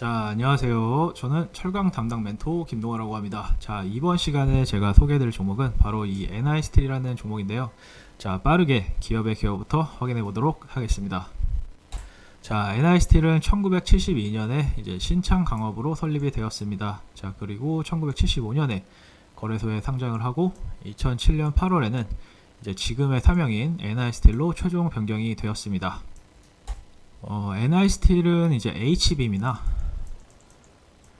자, 안녕하세요. 저는 철강 담당 멘토 김동호라고 합니다. 자, 이번 시간에 제가 소개해드릴 종목은 바로 이 NI스틸이라는 종목인데요. 자, 빠르게 기업의 개요부터 확인해 보도록 하겠습니다. 자, NI스틸은 1972년에 이제 신창 강업으로 설립이 되었습니다. 자, 그리고 1975년에 거래소에 상장을 하고 2007년 8월에는 이제 지금의 사명인 NI스틸로 최종 변경이 되었습니다. NI스틸은 이제 H빔이나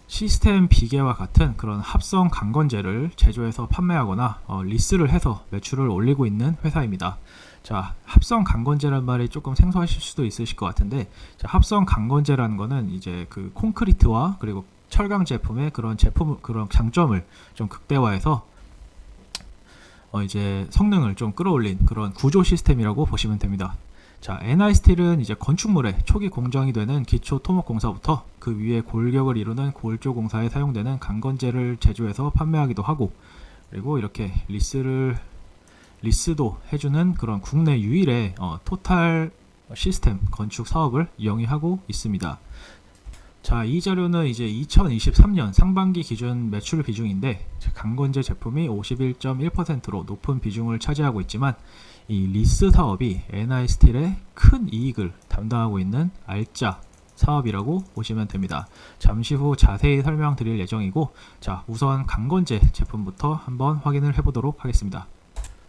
시스템 비계와 같은 그런 합성 강건제를 제조해서 판매하거나 리스를 해서 매출을 올리고 있는 회사입니다. 자, 합성 강건제란 말이 조금 생소하실 수도 있으실 것 같은데, 자, 합성 강건제라는 거는 이제 그 콘크리트와 그리고 철강 제품의 그런 장점을 좀 극대화해서 이제 성능을 좀 끌어올린 그런 구조 시스템이라고 보시면 됩니다. 자, NI스틸은 이제 건축물의 초기 공정이 되는 기초 토목 공사부터 그 위에 골격을 이루는 골조 공사에 사용되는 강건제를 제조해서 판매하기도 하고, 그리고 이렇게 리스도 해주는 그런 국내 유일의 토탈 시스템 건축 사업을 영위하고 있습니다. 자, 이 자료는 이제 2023년 상반기 기준 매출 비중인데, 강건제 제품이 51.1%로 높은 비중을 차지하고 있지만, 이 리스 사업이 NI스틸의 큰 이익을 담당하고 있는 알짜 사업이라고 보시면 됩니다. 잠시 후 자세히 설명드릴 예정이고, 자, 우선 강건제 제품부터 한번 확인을 해보도록 하겠습니다.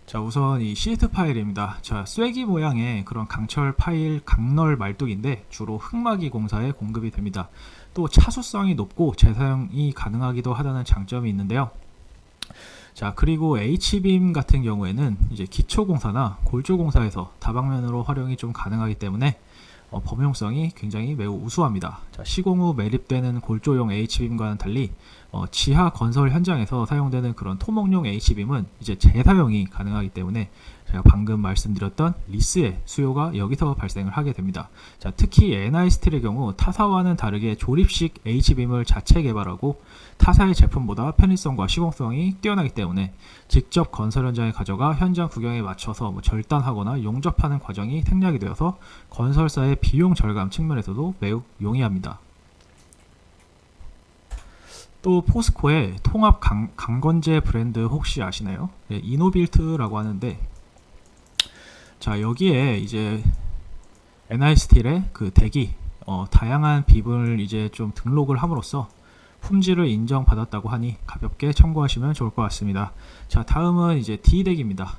자, 우선 이 시트 파일입니다. 자, 쐐기 모양의 그런 강철 파일 강널 말뚝인데 주로 흙막이 공사에 공급이 됩니다. 또 차수성이 높고 재사용이 가능하기도 하다는 장점이 있는데요. 자, 그리고 H빔 같은 경우에는 이제 기초공사나 골조공사에서 다방면으로 활용이 좀 가능하기 때문에 범용성이 굉장히 매우 우수합니다. 자, 시공 후 매립되는 골조용 H빔과는 달리 지하 건설 현장에서 사용되는 그런 토목용 H빔은 이제 재사용이 가능하기 때문에 제가 방금 말씀드렸던 리스의 수요가 여기서 발생을 하게 됩니다. 자, 특히 NI스틸의 경우 타사와는 다르게 조립식 H빔을 자체 개발하고 타사의 제품보다 편의성과 시공성이 뛰어나기 때문에 직접 건설 현장에 가져가 현장 구경에 맞춰서 절단하거나 용접하는 과정이 생략이 되어서 건설사의 비용 절감 측면에서도 매우 용이합니다. 또 포스코의 통합 강건제 브랜드 혹시 아시나요? 네, 이노빌트라고 하는데, 자, 여기에 이제 NI스틸의 그 덱이 다양한 빔을 이제 좀 등록을 함으로써 품질을 인정받았다고 하니 가볍게 참고하시면 좋을 것 같습니다. 자, 다음은 이제 D덱입니다.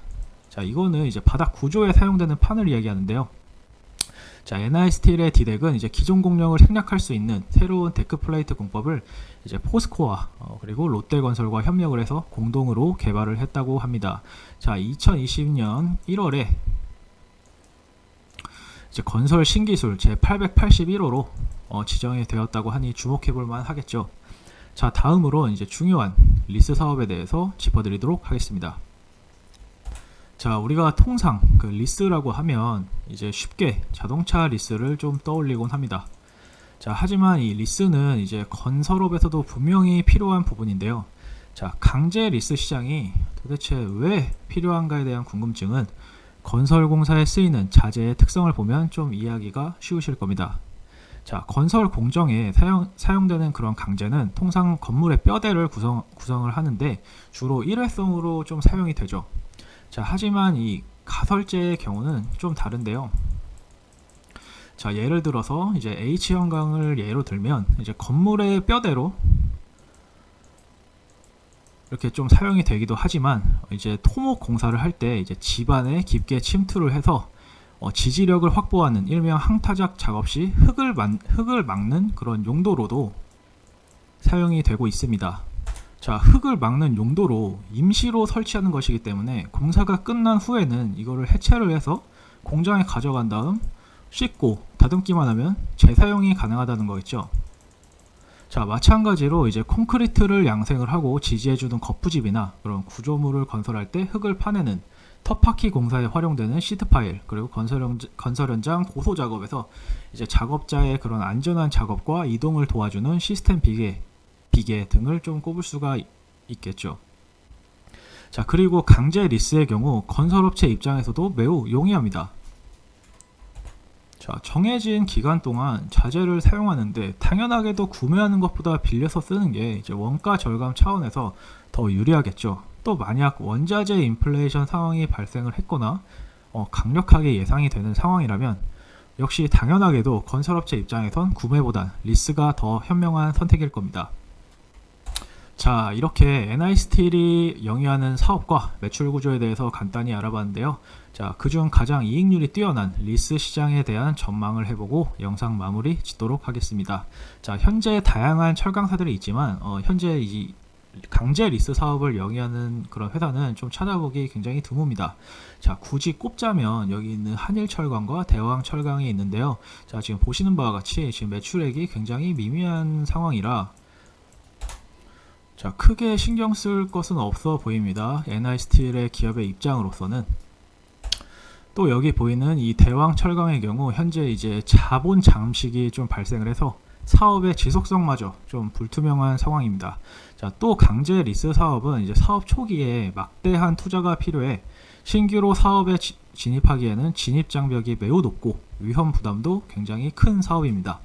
자, 이거는 이제 바닥 구조에 사용되는 판을 이야기하는데요. 자, NI스틸의 D덱은 이제 기존 공령을 생략할 수 있는 새로운 데크 플레이트 공법을 이제 포스코와 그리고 롯데건설과 협력을 해서 공동으로 개발을 했다고 합니다. 자, 2020년 1월에 이제 건설 신기술 제881호로 지정이 되었다고 하니 주목해볼 만 하겠죠. 자, 다음으로 이제 중요한 리스 사업에 대해서 짚어드리도록 하겠습니다. 자, 우리가 통상 그 리스라고 하면 이제 쉽게 자동차 리스를 좀 떠올리곤 합니다. 자, 하지만 이 리스는 이제 건설업에서도 분명히 필요한 부분인데요. 자, 강제 리스 시장이 도대체 왜 필요한가에 대한 궁금증은 건설공사에 쓰이는 자재의 특성을 보면 좀 이해하기가 쉬우실 겁니다. 자, 건설 공정에 사용되는 그런 강제는 통상 건물의 뼈대를 구성을 하는데 주로 일회성으로 좀 사용이 되죠. 자, 하지만 이 가설제의 경우는 좀 다른데요. 자, 예를 들어서 이제 H형광을 예로 들면 이제 건물의 뼈대로 이렇게 좀 사용이 되기도 하지만 이제 토목 공사를 할 때 이제 집안에 깊게 침투를 해서 지지력을 확보하는 일명 항타작 작업 시 흙을 막는 그런 용도로도 사용이 되고 있습니다. 자, 흙을 막는 용도로 임시로 설치하는 것이기 때문에 공사가 끝난 후에는 이거를 해체를 해서 공장에 가져간 다음 씻고 다듬기만 하면 재사용이 가능하다는 거겠죠. 자, 마찬가지로 이제 콘크리트를 양생을 하고 지지해주는 거푸집이나 그런 구조물을 건설할 때 흙을 파내는 터파키 공사에 활용되는 시트 파일, 그리고 건설 현장 고소 작업에서 이제 작업자의 그런 안전한 작업과 이동을 도와주는 시스템 비계 등을 좀 꼽을 수가 있겠죠. 자, 그리고 강제 리스의 경우 건설업체 입장에서도 매우 용이합니다. 자, 정해진 기간 동안 자재를 사용하는데 당연하게도 구매하는 것보다 빌려서 쓰는 게 이제 원가 절감 차원에서 더 유리하겠죠. 또 만약 원자재 인플레이션 상황이 발생을 했거나 강력하게 예상이 되는 상황이라면 역시 당연하게도 건설업체 입장에선 구매보단 리스가 더 현명한 선택일 겁니다. 자, 이렇게 NI스틸이 영위하는 사업과 매출 구조에 대해서 간단히 알아봤는데요. 자, 그중 가장 이익률이 뛰어난 리스 시장에 대한 전망을 해보고 영상 마무리 짓도록 하겠습니다. 자, 현재 다양한 철강사들이 있지만 현재 이 강제 리스 사업을 영위하는 그런 회사는 좀 찾아보기 굉장히 드뭅니다. 자, 굳이 꼽자면 여기 있는 한일철강과 대왕철강이 있는데요. 자, 지금 보시는 바와 같이 지금 매출액이 굉장히 미미한 상황이라 자, 크게 신경 쓸 것은 없어 보입니다. NI스틸의 기업의 입장으로서는. 또 여기 보이는 이 대왕철강의 경우 현재 이제 자본 잠식이 좀 발생을 해서 사업의 지속성마저 좀 불투명한 상황입니다. 자, 또 강제 리스 사업은 이제 사업 초기에 막대한 투자가 필요해 신규로 사업에 진입하기에는 진입 장벽이 매우 높고 위험 부담도 굉장히 큰 사업입니다.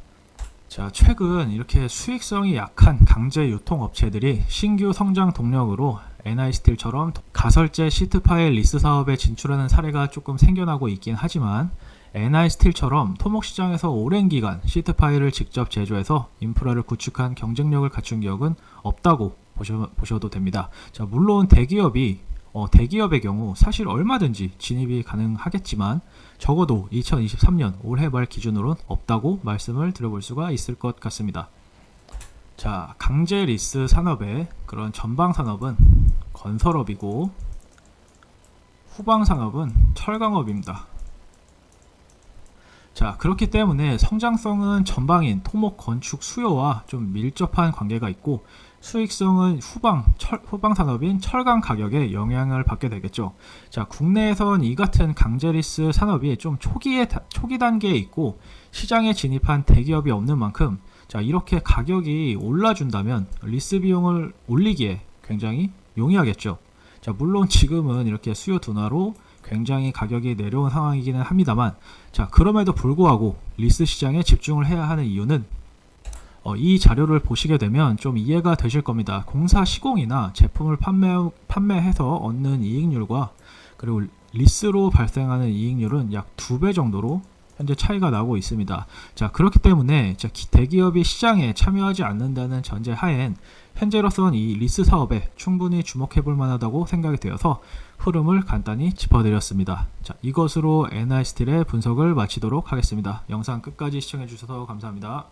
자, 최근 이렇게 수익성이 약한 강제 유통업체들이 신규 성장 동력으로 NI스틸처럼 가설제 시트 파일 리스 사업에 진출하는 사례가 조금 생겨나고 있긴 하지만 NI스틸처럼 토목시장에서 오랜 기간 시트 파일을 직접 제조해서 인프라를 구축한 경쟁력을 갖춘 기업은 없다고 보셔도 됩니다. 자, 물론 대기업의 경우 사실 얼마든지 진입이 가능하겠지만 적어도 2023년 올해 말 기준으로는 없다고 말씀을 드려볼 수가 있을 것 같습니다. 자, 강제 리스 산업의 그런 전방 산업은 건설업이고 후방 산업은 철강업입니다. 자, 그렇기 때문에 성장성은 전방인 토목 건축 수요와 좀 밀접한 관계가 있고 수익성은 후방 산업인 철강 가격에 영향을 받게 되겠죠. 자, 국내에선 이 같은 강제 리스 산업이 좀 초기 단계에 있고 시장에 진입한 대기업이 없는 만큼 자, 이렇게 가격이 올라준다면 리스 비용을 올리기에 굉장히 용이하겠죠. 자, 물론 지금은 이렇게 수요 둔화로 굉장히 가격이 내려온 상황이기는 합니다만 자, 그럼에도 불구하고 리스 시장에 집중을 해야 하는 이유는 이 자료를 보시게 되면 좀 이해가 되실 겁니다. 공사 시공이나 제품을 판매해서 얻는 이익률과 그리고 리스로 발생하는 이익률은 약 2배 정도로 현재 차이가 나고 있습니다. 자, 그렇기 때문에 대기업이 시장에 참여하지 않는다는 전제 하엔 현재로서는 이 리스 사업에 충분히 주목해 볼 만하다고 생각이 되어서 흐름을 간단히 짚어드렸습니다. 자, 이것으로 NI스틸의 분석을 마치도록 하겠습니다. 영상 끝까지 시청해 주셔서 감사합니다.